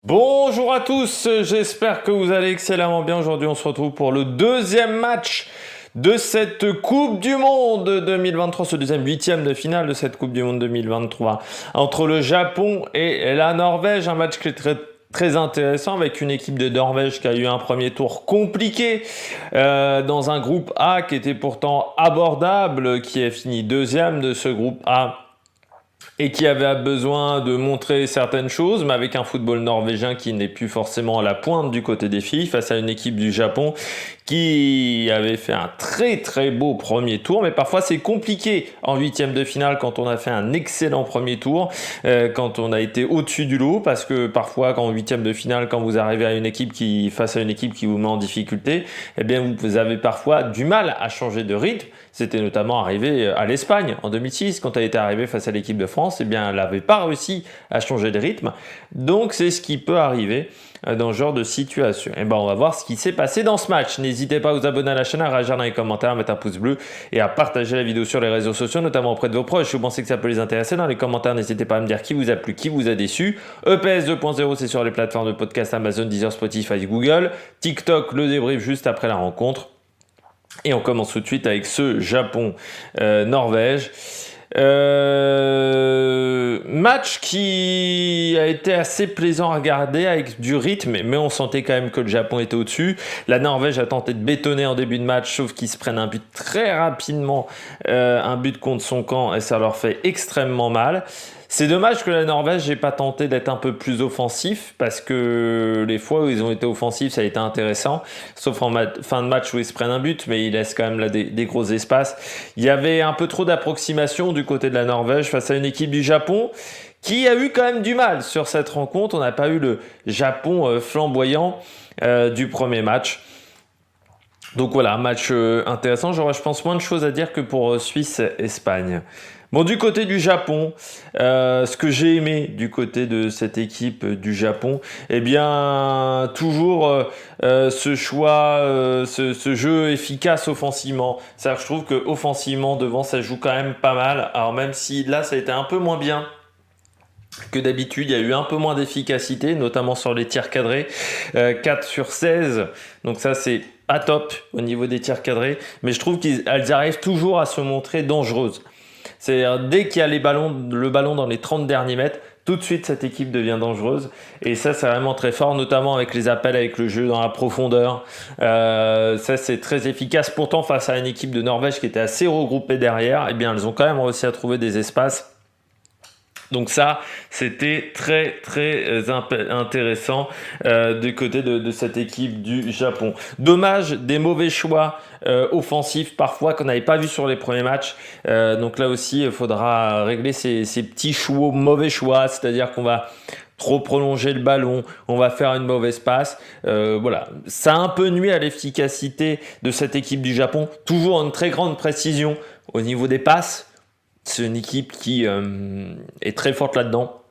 Bonjour à tous, j'espère que vous allez excellemment bien. Aujourd'hui, on se retrouve pour le deuxième match de cette Coupe du Monde 2023, ce deuxième huitième de finale de cette Coupe du Monde 2023 entre le Japon et la Norvège. Un match qui est très intéressant avec une équipe de Norvège qui a eu un premier tour compliqué dans un groupe A qui était pourtant abordable, qui est fini deuxième de ce groupe A et qui avait besoin de montrer certaines choses, mais avec un football norvégien qui n'est plus forcément à la pointe du côté des filles, face à une équipe du Japon qui avait fait un très beau premier tour, mais parfois c'est compliqué en huitième de finale quand on a fait un excellent premier tour, quand on a été au-dessus du lot, parce que parfois en huitième de finale, quand vous arrivez à une équipe face à une équipe qui vous met en difficulté, eh bien vous avez parfois du mal à changer de rythme. C'était notamment arrivé à l'Espagne en 2006, quand elle était arrivée face à l'équipe de France, eh bien elle n'avait pas réussi à changer de rythme. Donc c'est ce qui peut arriver dans ce genre de situation. Et ben on va voir ce qui s'est passé dans ce match. N'hésitez pas à vous abonner à la chaîne, à réagir dans les commentaires, à mettre un pouce bleu et à partager la vidéo sur les réseaux sociaux, notamment auprès de vos proches. Si vous pensez que ça peut les intéresser, dans les commentaires, n'hésitez pas à me dire qui vous a plu, qui vous a déçu. EPS 2.0, c'est sur les plateformes de podcast Amazon, Deezer, Spotify, Google. TikTok, le débrief juste après la rencontre. Et on commence tout de suite avec ce Japon-Norvège. Match qui a été assez plaisant à regarder avec du rythme, mais on sentait quand même que le Japon était au-dessus. La Norvège a tenté de bétonner en début de match, sauf qu'ils se prennent un but très rapidement, un but contre son camp, et ça leur fait extrêmement mal. C'est dommage que la Norvège n'ait pas tenté d'être un peu plus offensif, parce que les fois où ils ont été offensifs, ça a été intéressant, sauf en fin de match où ils se prennent un but, mais ils laissent quand même là des gros espaces. Il y avait un peu trop d'approximation du côté de la Norvège face à une équipe du Japon qui a eu quand même du mal sur cette rencontre. On n'a pas eu le Japon flamboyant du premier match. Donc voilà, un match intéressant. J'aurais, je pense, moins de choses à dire que pour Suisse-Espagne. Bon, du côté du Japon, ce que j'ai aimé du côté de cette équipe du Japon, eh bien, toujours ce choix, ce jeu efficace offensivement. C'est-à-dire que je trouve que offensivement, devant, ça joue quand même pas mal. Alors même si là, ça a été un peu moins bien que d'habitude, il y a eu un peu moins d'efficacité, notamment sur les tirs cadrés, 4 sur 16, donc ça c'est pas top au niveau des tirs cadrés, mais je trouve qu'elles arrivent toujours à se montrer dangereuses. C'est-à-dire, dès qu'il y a le ballon dans les 30 derniers mètres, tout de suite cette équipe devient dangereuse, et ça c'est vraiment très fort, notamment avec les appels, avec le jeu dans la profondeur. Ça c'est très efficace. Pourtant, face à une équipe de Norvège qui était assez regroupée derrière, eh bien elles ont quand même réussi à trouver des espaces. Donc ça, c'était très intéressant du côté de cette équipe du Japon. Dommage, des mauvais choix offensifs parfois qu'on n'avait pas vu sur les premiers matchs. Donc là aussi, il faudra régler ces petits mauvais choix, c'est-à-dire qu'on va trop prolonger le ballon, on va faire une mauvaise passe. Voilà, ça a un peu nuit à l'efficacité de cette équipe du Japon. Toujours une très grande précision au niveau des passes. C'est une équipe qui est très forte là-dedans,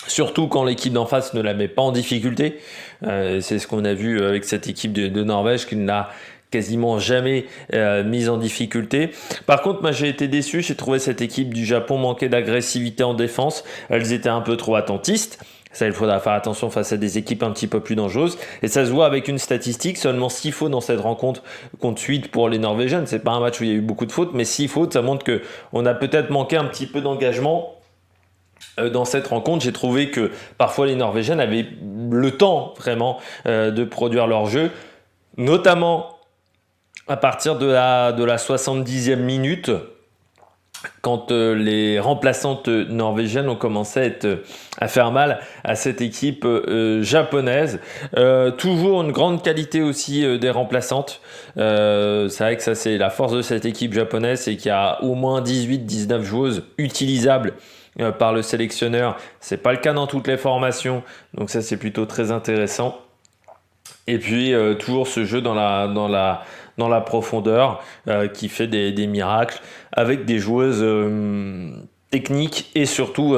surtout quand l'équipe d'en face ne la met pas en difficulté. C'est ce qu'on a vu avec cette équipe de Norvège qui ne l'a quasiment jamais mise en difficulté. Par contre, moi j'ai été déçu, j'ai trouvé cette équipe du Japon manquer d'agressivité en défense. Elles étaient un peu trop attentistes. Ça, il faudra faire attention face à des équipes un petit peu plus dangereuses. Et ça se voit avec une statistique, seulement 6 fautes dans cette rencontre contre 8 pour les Norvégiennes. C'est pas un match où il y a eu beaucoup de fautes, mais 6 fautes, ça montre qu'on a peut-être manqué un petit peu d'engagement dans cette rencontre. J'ai trouvé que parfois les Norvégiennes avaient le temps vraiment de produire leur jeu, notamment à partir de la 70e minute, quand les remplaçantes norvégiennes ont commencé à faire mal à cette équipe japonaise. Toujours une grande qualité aussi des remplaçantes. C'est vrai que ça c'est la force de cette équipe japonaise, c'est qu'il y a au moins 18-19 joueuses utilisables par le sélectionneur. C'est pas le cas dans toutes les formations, donc ça c'est plutôt très intéressant. Et puis toujours ce jeu dans la profondeur qui fait des miracles avec des joueuses techniques et surtout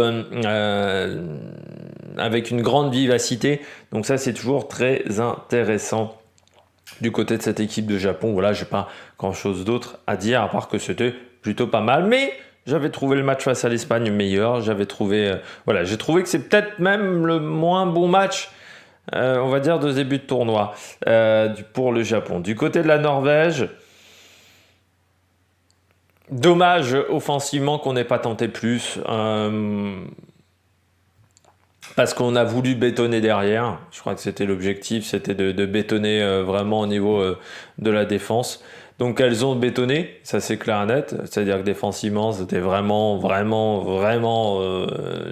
avec une grande vivacité. Donc ça c'est toujours très intéressant du côté de cette équipe de Japon. Voilà, j'ai pas grand chose d'autre à dire à part que c'était plutôt pas mal, mais J'avais trouvé le match face à l'Espagne meilleur. J'ai trouvé que c'est peut-être même le moins bon match, on va dire, de début de tournoi pour le Japon. Du côté de la Norvège, dommage offensivement qu'on n'ait pas tenté plus. Parce qu'on a voulu bétonner derrière. Je crois que c'était l'objectif, c'était de bétonner vraiment au niveau de la défense. Donc elles ont bétonné, ça c'est clair et net. C'est-à-dire que défensivement, c'était vraiment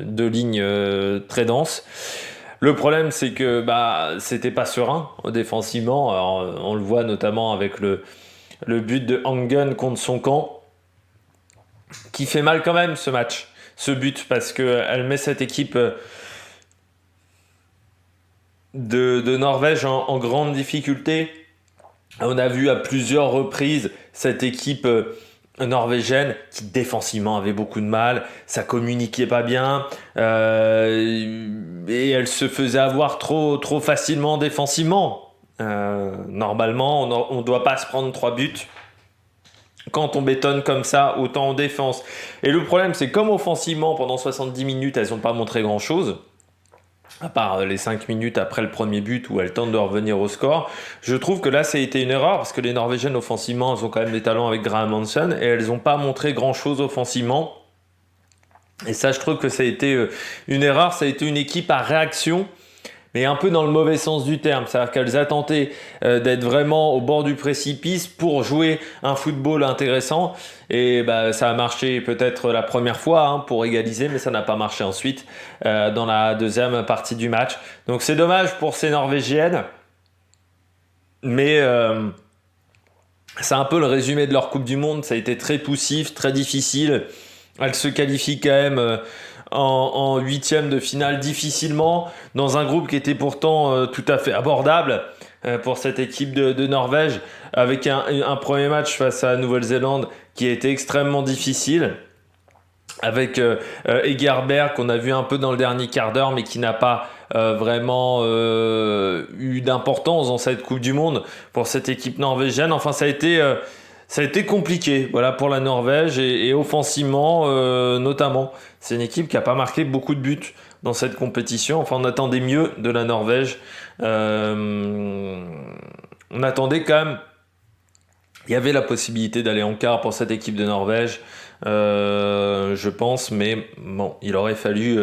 deux lignes très denses. Le problème, c'est que c'était pas serein défensivement. Alors, on le voit notamment avec le but de Hangen contre son camp, qui fait mal quand même ce match, ce but, parce qu'elle met cette équipe de Norvège en grande difficulté. On a vu à plusieurs reprises cette équipe norvégienne qui défensivement avait beaucoup de mal, ça communiquait pas bien et elle se faisait avoir trop facilement défensivement. Normalement, on doit pas se prendre 3 buts quand on bétonne comme ça, autant en défense. Et le problème, c'est comme offensivement, pendant 70 minutes, elles n'ont pas montré grand-chose, à part les 5 minutes après le premier but où elles tentent de revenir au score. Je trouve que là, ça a été une erreur, parce que les Norvégiennes, offensivement, elles ont quand même des talents avec Graham Hansen, et elles n'ont pas montré grand-chose offensivement. Et ça, je trouve que ça a été une erreur, ça a été une équipe à réaction, mais un peu dans le mauvais sens du terme. C'est-à-dire qu'elles a tenté d'être vraiment au bord du précipice pour jouer un football intéressant. Et ça a marché peut-être la première fois pour égaliser, mais ça n'a pas marché ensuite dans la deuxième partie du match. Donc c'est dommage pour ces Norvégiennes, mais c'est un peu le résumé de leur Coupe du Monde. Ça a été très poussif, très difficile. Elles se qualifient quand même en huitième de finale difficilement, dans un groupe qui était pourtant tout à fait abordable pour cette équipe de Norvège, avec un premier match face à la Nouvelle-Zélande qui a été extrêmement difficile, avec Egerberg qu'on a vu un peu dans le dernier quart d'heure, mais qui n'a pas vraiment eu d'importance dans cette Coupe du Monde pour cette équipe norvégienne. Enfin, ça a été compliqué, voilà, pour la Norvège et offensivement notamment. C'est une équipe qui n'a pas marqué beaucoup de buts dans cette compétition. Enfin, on attendait mieux de la Norvège. On attendait quand même. Il y avait la possibilité d'aller en quart pour cette équipe de Norvège, je pense, mais bon, il aurait fallu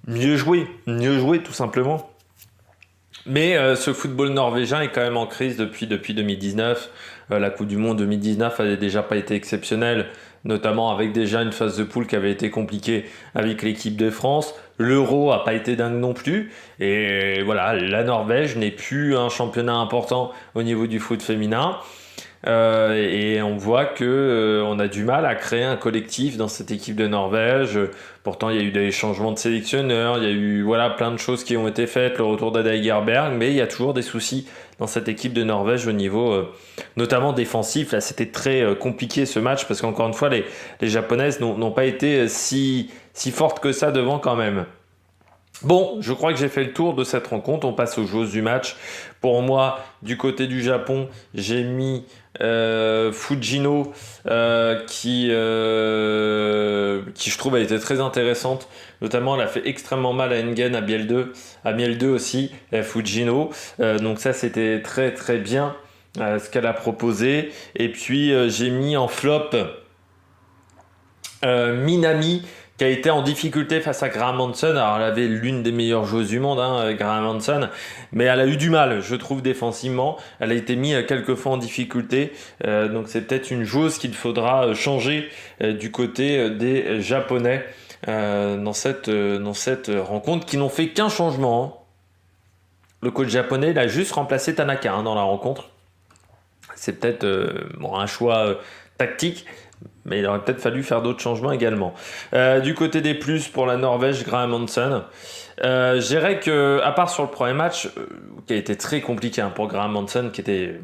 mieux jouer tout simplement. Mais ce football norvégien est quand même en crise depuis 2019. La Coupe du Monde 2019 n'avait déjà pas été exceptionnelle, notamment avec déjà une phase de poule qui avait été compliquée avec l'équipe de France. L'Euro n'a pas été dingue non plus. Et voilà, la Norvège n'est plus un championnat important au niveau du foot féminin. Et on voit que on a du mal à créer un collectif dans cette équipe de Norvège. Pourtant, il y a eu des changements de sélectionneurs, il y a eu plein de choses qui ont été faites, le retour d'Ada Egerberg, mais il y a toujours des soucis dans cette équipe de Norvège au niveau notamment défensif. Là, c'était très compliqué ce match parce qu'encore une fois, les Japonaises n'ont pas été si fortes que ça devant quand même. Bon, je crois que j'ai fait le tour de cette rencontre. On passe aux joueuses du match. Pour moi, du côté du Japon, j'ai mis Fujino qui je trouve a été très intéressante. Notamment, elle a fait extrêmement mal à Engen, à Miel 2 aussi, Fujino. Donc ça, c'était très très bien ce qu'elle a proposé. Et puis, j'ai mis en flop Minami, qui a été en difficulté face à Graham Hansen. Alors elle avait l'une des meilleures joueuses du monde, Graham Hansen, mais elle a eu du mal, je trouve, défensivement. Elle a été mise quelques fois en difficulté, donc c'est peut-être une joueuse qu'il faudra changer du côté des Japonais dans cette rencontre, qui n'ont fait qu'un changement. Le coach japonais, il a juste remplacé Tanaka dans la rencontre. C'est peut-être un choix tactique, mais il aurait peut-être fallu faire d'autres changements également. Du côté des plus pour la Norvège, Graham Hansen. Je dirais que, à part sur le premier match, qui a été très compliqué pour Graham Hansen, qui était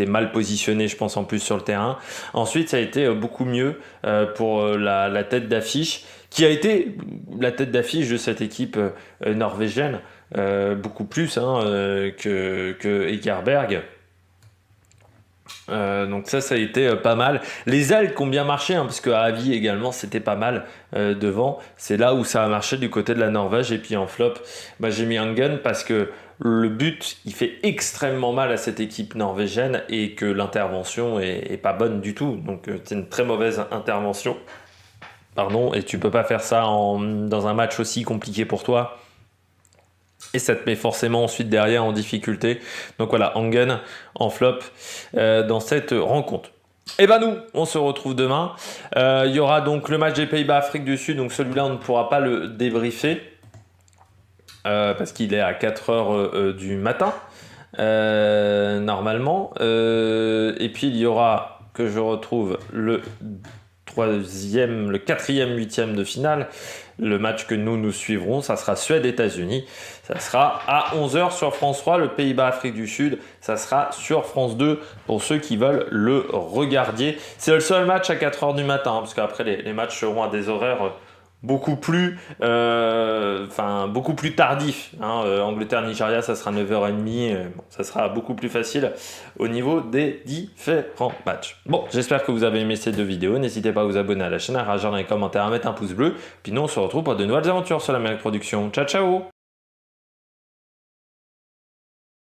mal positionné, je pense, en plus sur le terrain. Ensuite, ça a été beaucoup mieux pour la tête d'affiche, qui a été la tête d'affiche de cette équipe norvégienne, beaucoup plus que Egerberg. Donc ça a été pas mal. Les ailes qui ont bien marché, hein, parce qu'à Avi également, c'était pas mal devant. C'est là où ça a marché du côté de la Norvège. Et puis en flop, j'ai mis Hangen parce que le but, il fait extrêmement mal à cette équipe norvégienne et que l'intervention est pas bonne du tout. Donc c'est une très mauvaise intervention. Pardon, et tu peux pas faire ça dans un match aussi compliqué pour toi. Et ça te met forcément ensuite derrière en difficulté. Donc voilà, Hangen en flop dans cette rencontre. Et ben nous, on se retrouve demain. Il y aura donc le match des Pays-Bas-Afrique du Sud. Donc celui-là, on ne pourra pas le débriefer parce qu'il est à 4h du matin, normalement. Et puis il y aura, que je retrouve, le quatrième, huitième de finale. Le match que nous suivrons, ça sera Suède-États-Unis. Ça sera à 11h sur France 3, le Pays-Bas-Afrique du Sud. Ça sera sur France 2 pour ceux qui veulent le regarder. C'est le seul match à 4h du matin, parce qu'après les matchs seront à des horaires beaucoup plus tardifs. Angleterre-Nigeria, ça sera 9h30. Ça sera beaucoup plus facile au niveau des différents matchs. Bon, j'espère que vous avez aimé ces 2 vidéos. N'hésitez pas à vous abonner à la chaîne, à réagir dans les commentaires, à mettre un pouce bleu. Puis nous, on se retrouve pour de nouvelles aventures sur la Melk Production. Ciao, ciao!